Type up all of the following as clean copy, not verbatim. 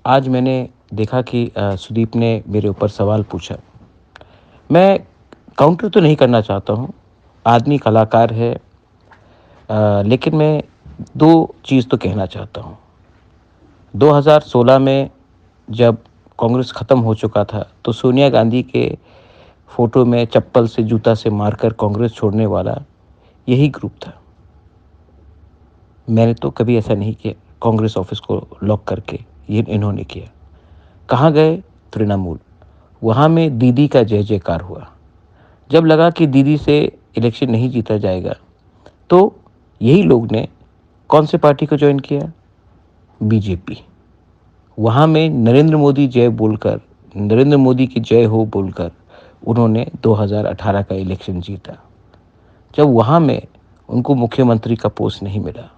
आज मैंने देखा कि सुदीप ने मेरे ऊपर सवाल पूछा। मैं काउंटर तो नहीं करना चाहता हूँ, आदमी कलाकार है। लेकिन मैं 2 चीज़ तो कहना चाहता हूँ। 2016 में जब कांग्रेस ख़त्म हो चुका था, तो सोनिया गांधी के फ़ोटो में चप्पल से, जूता से मारकर कांग्रेस छोड़ने वाला यही ग्रुप था। मैंने तो कभी ऐसा नहीं किया, कांग्रेस ऑफ़िस को लॉक करके, ये इन्होंने किया। कहाँ गए? तृणमूल। वहाँ में दीदी का जय-जयकार हुआ। जब लगा कि दीदी से इलेक्शन नहीं जीता जाएगा, तो यही लोग ने कौन से पार्टी को जॉइन किया? बीजेपी। वहाँ में नरेंद्र मोदी जय बोलकर, नरेंद्र मोदी की जय हो बोलकर उन्होंने 2018 का इलेक्शन जीता। जब वहाँ में उनको मुख्यमंत्री का पोस्ट नहीं मिला,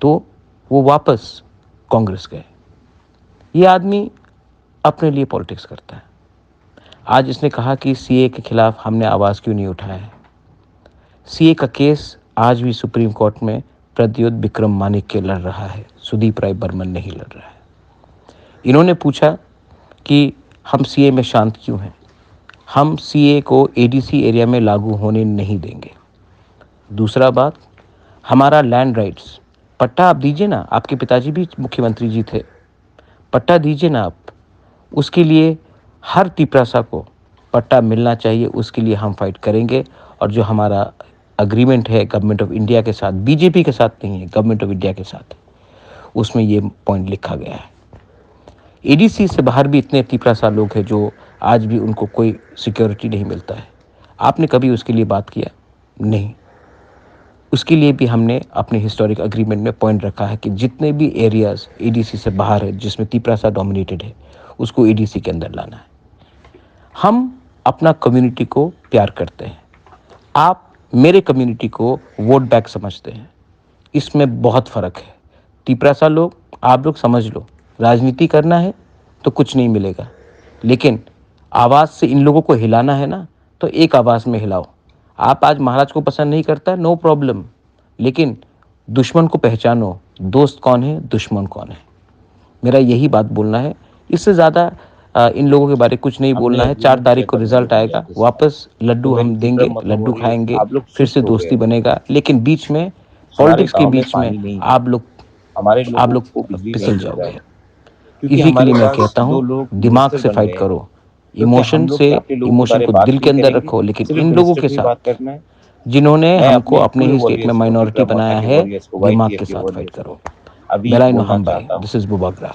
तो वो वापस कांग्रेस गए। ये आदमी अपने लिए पॉलिटिक्स करता है। आज इसने कहा कि सीए के खिलाफ हमने आवाज़ क्यों नहीं उठाया है। सीए का केस आज भी सुप्रीम कोर्ट में प्रद्योत विक्रम माणिक्य लड़ रहा है, सुदीप राय बर्मन नहीं लड़ रहा है। इन्होंने पूछा कि हम सीए में शांत क्यों हैं। हम सीए को एडीसी एरिया में लागू होने नहीं देंगे। दूसरा बात, हमारा लैंड राइट्स, पट्टा आप दीजिए ना, आपके पिताजी भी मुख्यमंत्री जी थे, पट्टा दीजिए ना आप। उसके लिए हर तिपरासा को पट्टा मिलना चाहिए, उसके लिए हम फाइट करेंगे। और जो हमारा एग्रीमेंट है गवर्नमेंट ऑफ इंडिया के साथ, बीजेपी के साथ नहीं है, गवर्नमेंट ऑफ इंडिया के साथ, उसमें ये पॉइंट लिखा गया है। एडीसी से बाहर भी इतने तिपरासा लोग हैं जो आज भी उनको कोई सिक्योरिटी नहीं मिलता है। आपने कभी उसके लिए बात किया? नहीं। उसके लिए भी हमने अपने हिस्टोरिक एग्रीमेंट में पॉइंट रखा है कि जितने भी एरियाज़ एडीसी से बाहर है, जिसमें तिपरासा डोमिनेटेड है, उसको एडीसी के अंदर लाना है। हम अपना कम्युनिटी को प्यार करते हैं। आप मेरे कम्युनिटी को वोट बैंक समझते हैं। इसमें बहुत फ़र्क है। तिपरासा लोग, आप लोग समझ लो, राजनीति करना है तो कुछ नहीं मिलेगा, लेकिन आवाज़ से इन लोगों को हिलाना है ना, तो एक आवाज़ में हिलाओ। आप आज महाराज को पसंद नहीं करता, नो प्रॉब्लम, लेकिन दुश्मन को पहचानो, दोस्त कौन है, दुश्मन कौन है। मेरा यही बात बोलना है। इससे ज़्यादा इन लोगों के बारे में कुछ नहीं बोलना है। 4 तारीख को रिजल्ट आएगा, वापस लड्डू हम देंगे, लड्डू खाएंगे, फिर से दोस्ती बनेगा। लेकिन बीच में, पॉलिटिक्स के बीच में आप लोग फिसल जाओगे। इसी के लिए मैं कहता हूँ, दिमाग से फाइट करो, इमोशन को दिल के अंदर रखो, लेकिन इन लोगों के साथ जिन्होंने हमको अपने ही स्टेट में माइनॉरिटी बनाया है, दिमाग के साथ फाइट करो। बेलाइन हम भाई, दिस इज बुबाग्रा।